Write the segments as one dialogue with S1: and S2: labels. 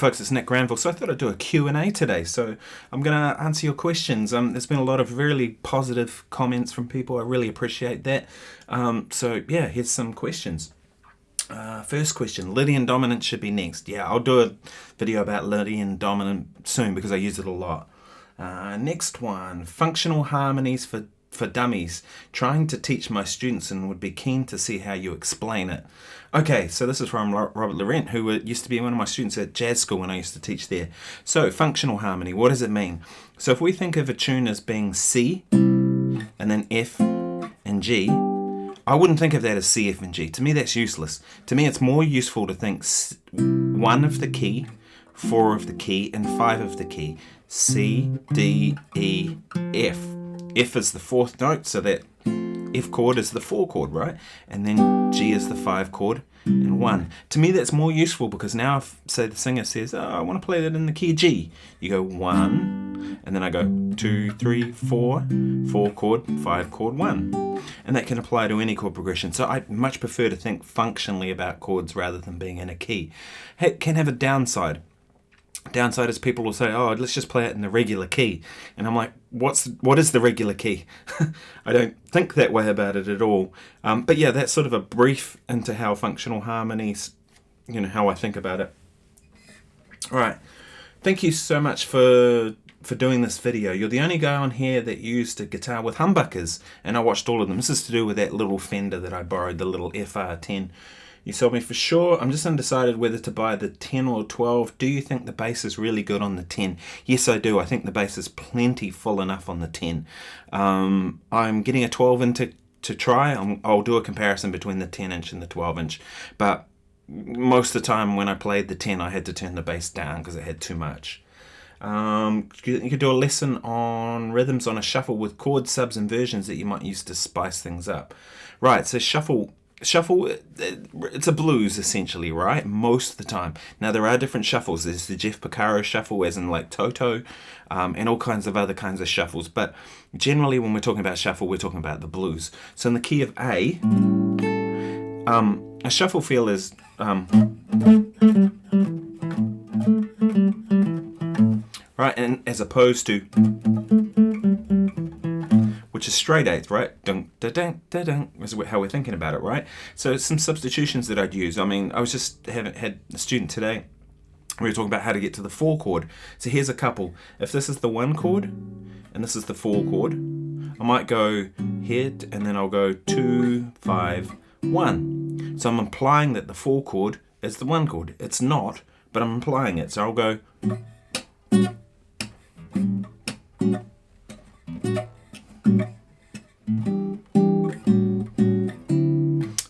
S1: folks, it's Nick Granville. So I thought I'd do a Q&A today. So I'm going to answer your questions. There's been a lot of really positive comments from people. I really appreciate that. So yeah, here's some questions. First question, Lydian dominant should be next. Yeah, I'll do a video about Lydian dominant soon because I use it a lot. Next one, functional harmonies for dummies. Trying to teach my students and would be keen to see how you explain it. Okay, so this is from Robert Laurent, who used to be one of my students at jazz school when I used to teach there. So, functional harmony, what does it mean? So if we think of a tune as being C, and then F and G, I wouldn't think of that as C, F and G. To me, that's useless. To me, it's more useful to think 1 of the key, 4 of the key, and 5 of the key. C, D, E, F. F is the 4th note, so that F chord is the 4 chord, right? And then G is the 5 chord and 1. To me, that's more useful because now if, say, the singer says, oh, I want to play that in the key G, you go 1, and then I go 2, 3, 4, 4 chord, 5 chord, 1. And that can apply to any chord progression. So I much prefer to think functionally about chords rather than being in a key. It can have a downside. Downside is people will say, oh, let's just play it in the regular key. And I'm like, what is the regular key? I don't think that way about it at all. But yeah, that's sort of a brief into how functional harmonies, how I think about it. All right. Thank you so much for doing this video. You're the only guy on here that used a guitar with humbuckers, and I watched all of them. This is to do with that little Fender that I borrowed, the little FR10. You sold me for sure. I'm just undecided whether to buy the 10 or 12. Do you think the bass is really good on the 10? Yes, I do. I think the bass is plenty full enough on the 10. I'm getting a 12 in to try. I'll do a comparison between the 10 inch and the 12 inch. But most of the time when I played the 10, I had to turn the bass down because it had too much. You could do a lesson on rhythms on a shuffle with chord subs and versions that you might use to spice things up. Right, so shuffle, it's a blues essentially, right? Most of the time. Now there are different shuffles. There's the Jeff Porcaro shuffle, as in like Toto, and all kinds of other kinds of shuffles. But generally when we're talking about shuffle, we're talking about the blues. So in the key of A, a shuffle feel is right, and as opposed to, which is straight eighth, right? Dun, da, dun, da, dun, is how we're thinking about it, right? So some substitutions that I'd use. I mean, I was just had a student today. We were talking about how to get to the 4 chord. So here's a couple. If this is the 1 chord and this is the 4 chord, I might go hit and then I'll go 2, 5, 1. So I'm implying that the 4 chord is the 1 chord. It's not, but I'm implying it. So I'll go.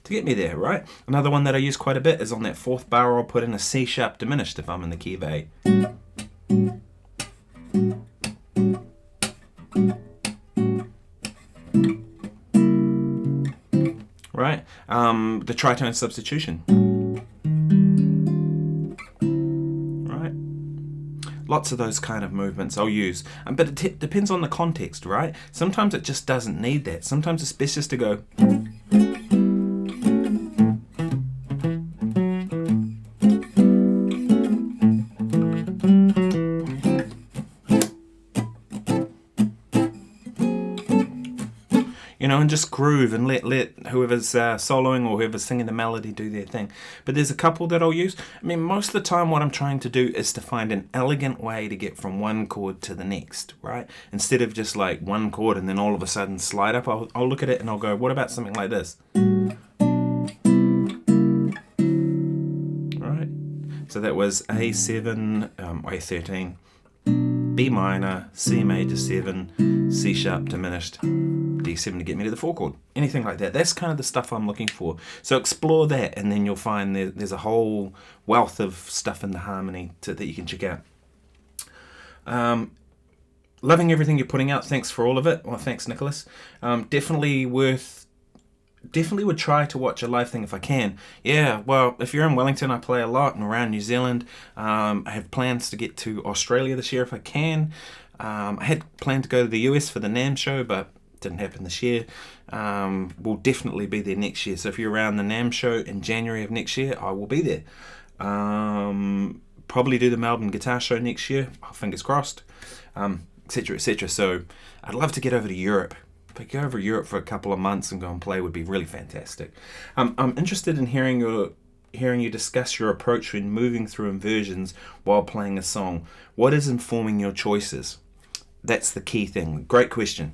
S1: To get me there, right? Another one that I use quite a bit is on that 4th bar, I'll put in a C sharp diminished if I'm in the key of A. Right? The tritone substitution. Right? Lots of those kind of movements I'll use. But it depends on the context, right? Sometimes it just doesn't need that. Sometimes it's best just to go. And just groove and let whoever's soloing or whoever's singing the melody do their thing. But there's a couple that I'll use. I mean, most of the time what I'm trying to do is to find an elegant way to get from one chord to the next, right? Instead of just like one chord and then all of a sudden slide up, I'll look at it and I'll go, what about something like this? Right? So that was A7, A13, B minor, C major 7, C sharp diminished, D7 to get me to the 4 chord. Anything like that. That's kind of the stuff I'm looking for. So explore that and then you'll find there's a whole wealth of stuff in the harmony that you can check out. Loving everything you're putting out. Thanks for all of it. Well, thanks, Nicholas. Definitely would try to watch a live thing if I can. Yeah, well, if you're in Wellington, I play a lot and around New Zealand. I have plans to get to Australia this year if I can. I had planned to go to the US for the NAMM show, but didn't happen this year. We'll definitely be there next year. So if you're around the NAMM show in January of next year, I will be there. probably do the Melbourne Guitar Show next year, fingers crossed, etc, etc. So I'd love to get over to Europe. If I go over to Europe for a couple of months and go and play would be really fantastic. I'm interested in hearing you discuss your approach when moving through inversions while playing a song. What is informing your choices? That's the key thing. Great question.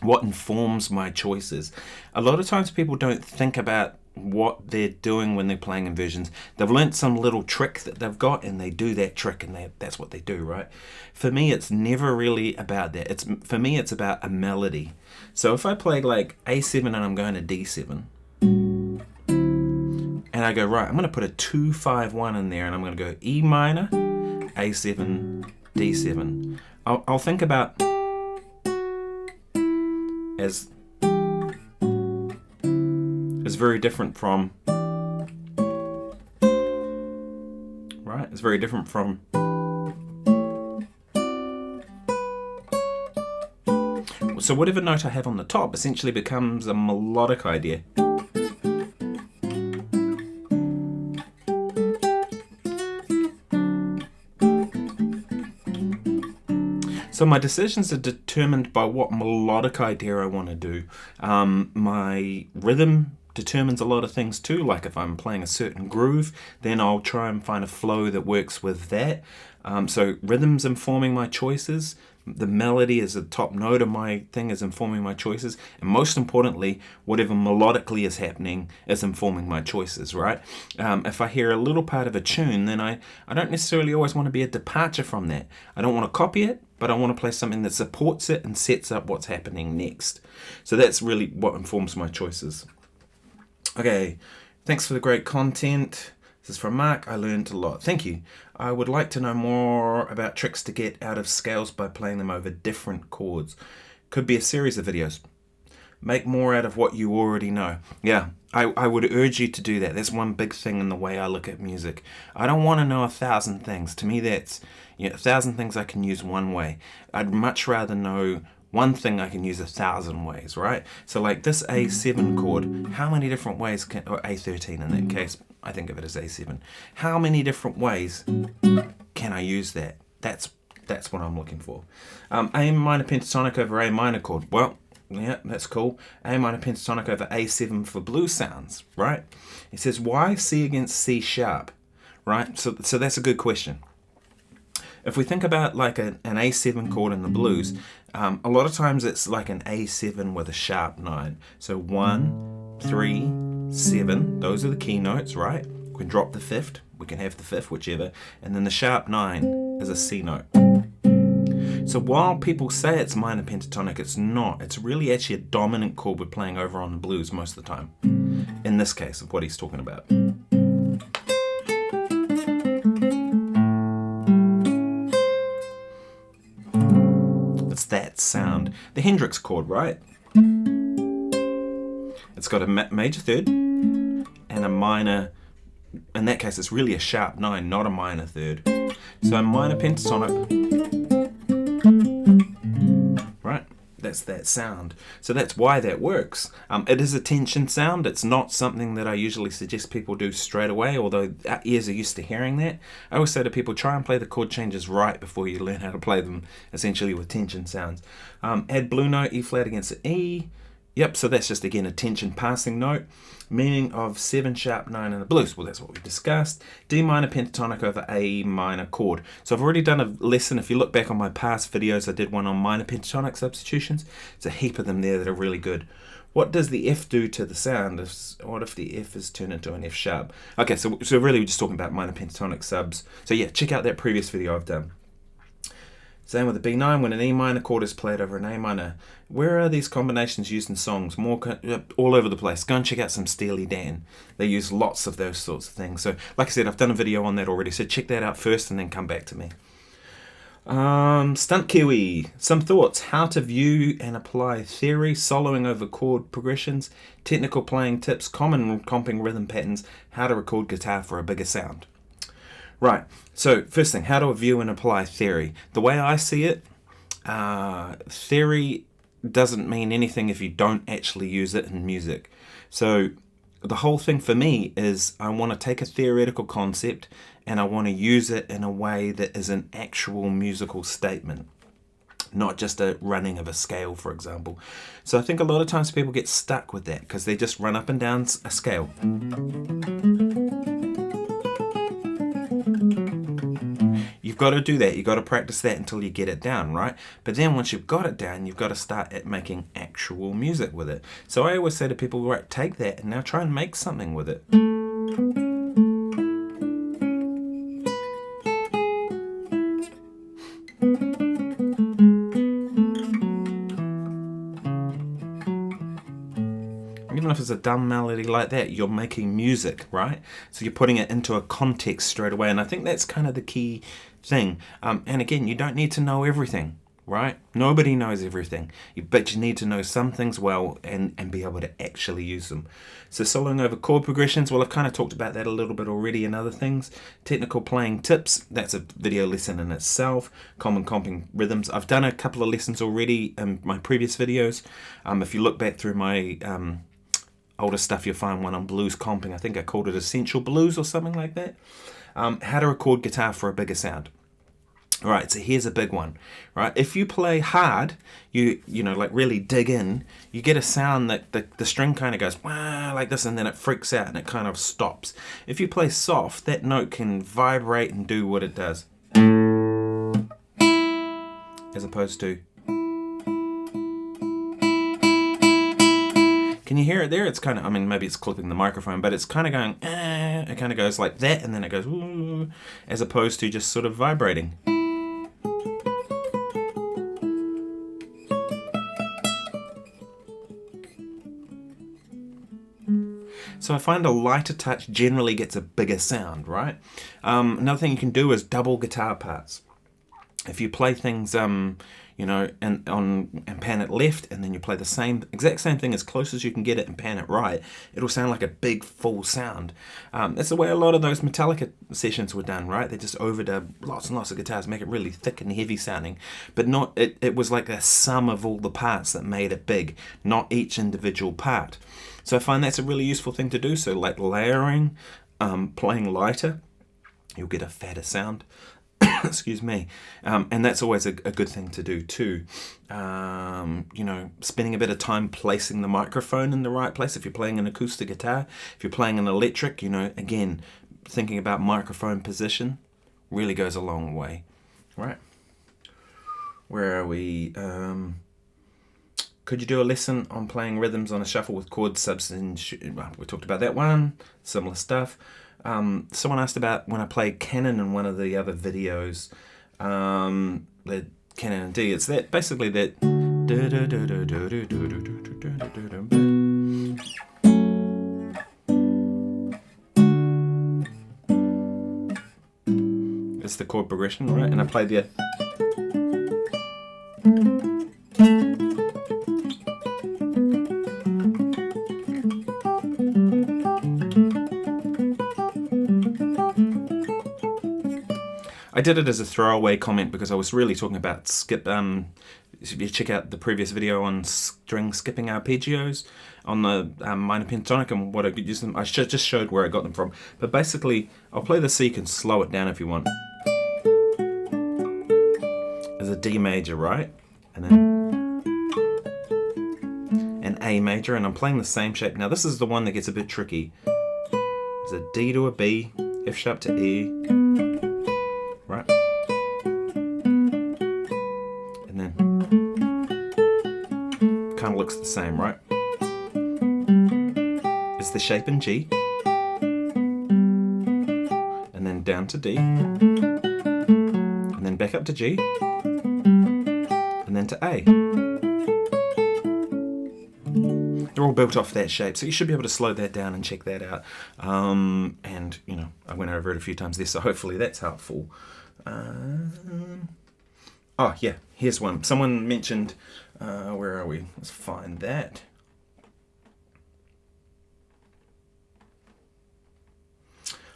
S1: What informs my choices? A lot of times people don't think about what they're doing when they're playing inversions. They've learnt some little trick that they've got and they do that trick and that's what they do, right? For me, it's never really about that. For me, it's about a melody. So if I played like A7 and I'm going to D7, and I go, right, I'm going to put a 2-5-1 in there and I'm going to go E minor, A7, D7. I'll think about as very different from, right? It's very different from, so whatever note I have on the top essentially becomes a melodic idea. So my decisions are determined by what melodic idea I want to do. My rhythm determines a lot of things too, like if I'm playing a certain groove, then I'll try and find a flow that works with that. So rhythm's informing my choices. The melody is the top note of my thing is informing my choices. And most importantly, whatever melodically is happening is informing my choices, right? If I hear a little part of a tune, then I don't necessarily always want to be a departure from that. I don't want to copy it, but I want to play something that supports it and sets up what's happening next. So that's really what informs my choices. Okay, thanks for the great content. This is from Mark. I learned a lot. Thank you. I would like to know more about tricks to get out of scales by playing them over different chords. Could be a series of videos. Make more out of what you already know. Yeah, I would urge you to do that. That's one big thing in the way I look at music. I don't want to know 1,000 things. To me, that's 1,000 things I can use one way. I'd much rather know one thing I can use 1,000 ways, right? So like this A7 chord, how many different ways or A13 in that case, I think of it as A7. How many different ways can I use that? That's what I'm looking for. A minor pentatonic over A minor chord. Well, yeah, that's cool. A minor pentatonic over A7 for blues sounds, right? It says, why C against C sharp, right? So that's a good question. If we think about like an A7 chord in the blues, a lot of times it's like an A7 with a sharp 9. So 1, 3, 7, those are the key notes, right? We can drop the fifth, we can have the fifth, whichever, and then the sharp 9 is a C note. So while people say it's minor pentatonic, it's not. It's really actually a dominant chord we're playing over on the blues most of the time. In this case of what he's talking about. It's that sound. The Hendrix chord, right? It's got a major third and a minor. In that case, it's really a sharp 9, not a minor third. So a minor pentatonic. Right? That's that sound. So that's why that works. It is a tension sound. It's not something that I usually suggest people do straight away, although our ears are used to hearing that. I always say to people, try and play the chord changes right before you learn how to play them, essentially with tension sounds. Add blue note, E flat against the E. Yep, so that's just, again, a tension passing note. Meaning of 7 sharp 9 in the blues. Well, that's what we discussed. D minor pentatonic over A minor chord. So I've already done a lesson. If you look back on my past videos, I did one on minor pentatonic substitutions. There's a heap of them there that are really good. What does the F do to the sound? What if the F is turned into an F sharp? Okay, so really we're just talking about minor pentatonic subs. So yeah, check out that previous video I've done. Same with the B9, when an E minor chord is played over an A minor. Where are these combinations used in songs? More all over the place. Go and check out some Steely Dan. They use lots of those sorts of things. So, like I said, I've done a video on that already, so check that out first and then come back to me. Stunt Kiwi. Some thoughts. How to view and apply theory, soloing over chord progressions, technical playing tips, common comping rhythm patterns, how to record guitar for a bigger sound. Right, so first thing, how to view and apply theory. The way I see it, theory doesn't mean anything if you don't actually use it in music. So the whole thing for me is I want to take a theoretical concept and I want to use it in a way that is an actual musical statement, not just a running of a scale, for example. So I think a lot of times people get stuck with that because they just run up and down a scale. You've got to do that. You've got to practice that until you get it down, right? But then once you've got it down, you've got to start at making actual music with it. So I always say to people, right, take that and now try and make something with it. Even if it's a dumb melody like that, you're making music, right? So you're putting it into a context straight away. And I think that's kind of the key thing. And again, you don't need to know everything, right? Nobody knows everything, but you need to know some things well and be able to actually use them. So soloing over chord progressions, well, I've kind of talked about that a little bit already in other things. Technical playing tips, that's a video lesson in itself. Common comping rhythms, I've done a couple of lessons already in my previous videos. If you look back through my older stuff, you'll find one on blues comping. I think I called it Essential Blues or something like that. How to record guitar for a bigger sound. All right, so here's a big one, right? If you play hard, you know, like really dig in, you get a sound that the string kind of goes wah, like this, and then it freaks out and it kind of stops. If you play soft, that note can vibrate and do what it does, as opposed to. Can you hear it there? It's kind of, I mean, maybe it's clipping the microphone, but it's kind of going, it kind of goes like that, and then it goes, ooh, as opposed to just sort of vibrating. So I find a lighter touch generally gets a bigger sound, right? Another thing you can do is double guitar parts. If you play things, you know, and pan it left, and then you play the exact same thing as close as you can get it and pan it right, it'll sound like a big full sound. That's the way a lot of those Metallica sessions were done, right? They just overdub lots and lots of guitars, make it really thick and heavy sounding, but not. It was like a sum of all the parts that made it big, not each individual part. So I find that's a really useful thing to do. So like layering, playing lighter, you'll get a fatter sound. Excuse me. And that's always a good thing to do too. You know, spending a bit of time placing the microphone in the right place. If you're playing an acoustic guitar, if you're playing an electric, you know, again, thinking about microphone position really goes a long way. Right. Where are we? Could you do a lesson on playing rhythms on a shuffle with chord substitutions? Well, we talked about that one. Similar stuff. Someone asked about when I played Canon in one of the other videos, the Canon and D. It's that basically that. It's the chord progression, right? And I played the. I did it as a throwaway comment because I was really talking about skip. If you check out the previous video on string skipping arpeggios on the minor pentatonic and what I could use them, I just showed where I got them from. But basically, I'll play the C, you can slow it down if you want. As a D major, right? And then an A major, and I'm playing the same shape. Now this is the one that gets a bit tricky. It's a D to a B, F sharp to E. Right? And then kind of looks the same, right? It's the shape in G. And then down to D. And then back up to G. And then to A. They're all built off that shape, so you should be able to slow that down and check that out. And, you know, I went over it a few times there, so hopefully that's helpful. Oh, yeah, here's one. Someone mentioned, where are we? Let's find that.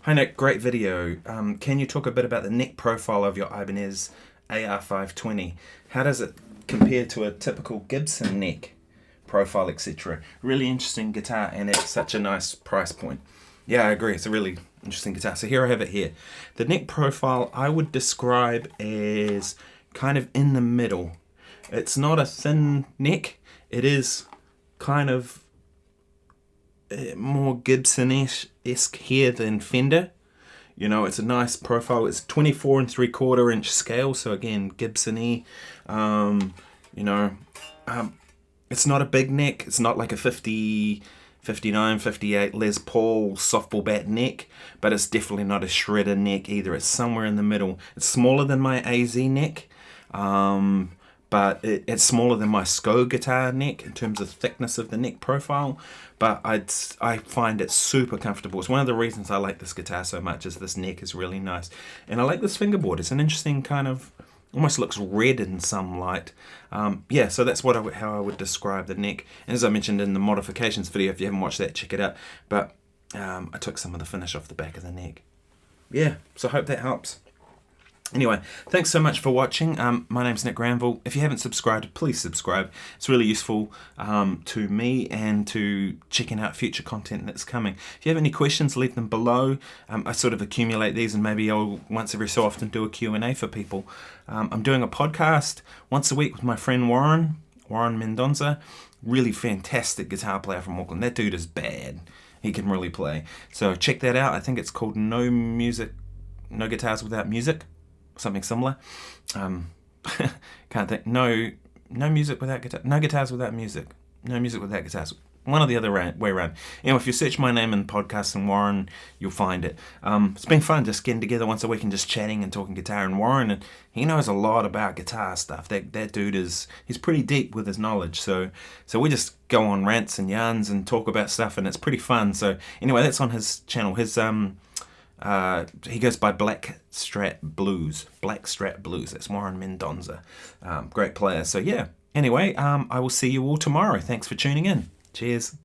S1: Hi, Nick, great video. Can you talk a bit about the neck profile of your Ibanez AR520? How does it compare to a typical Gibson neck profile, etc.? Really interesting guitar, and it's such a nice price point. Yeah, I agree. It's a really Interesting guitar. So here I have it here. The neck profile I would describe as kind of in the middle. It's not a thin neck. It is kind of more Gibson-esque here than Fender. You know, it's a nice profile. It's 24 3/4 inch scale. So again, Gibson-y. It's not a big neck. It's not like a 50, 59, 58 Les Paul softball bat neck, but it's definitely not a shredder neck either. It's somewhere in the middle. It's smaller than my AZ neck, but it's smaller than my SCO guitar neck in terms of thickness of the neck profile, but I find it super comfortable. It's one of the reasons I like this guitar so much, is this neck is really nice. And I like this fingerboard. It's an interesting kind of, almost looks red in some light. So that's how I would describe the neck. And as I mentioned in the modifications video, if you haven't watched that, check it out. But I took some of the finish off the back of the neck. Yeah, so I hope that helps. Anyway, thanks so much for watching. My name's Nick Granville. If you haven't subscribed, please subscribe. It's really useful to me and to checking out future content that's coming. If you have any questions, leave them below. I sort of accumulate these, and maybe I'll once every so often do a Q&A for people. I'm doing a podcast once a week with my friend Warren Mendonza. Really fantastic guitar player from Auckland. That dude is bad. He can really play. So check that out. I think it's called No Guitars Without Music. Something similar. Can't think. No music without guitar. No guitars without music. No music without guitars. One or the other way around. Anyway, if you search my name in podcasts and Warren, you'll find it. It's been fun just getting together once a week and just chatting and talking guitar. And Warren, and he knows a lot about guitar stuff. That dude he's pretty deep with his knowledge. So we just go on rants and yarns and talk about stuff, and it's pretty fun. So anyway, that's on his channel. He goes by Black Strat Blues. That's Warren Mendonza. Great player. So yeah. Anyway, I will see you all tomorrow. Thanks for tuning in. Cheers.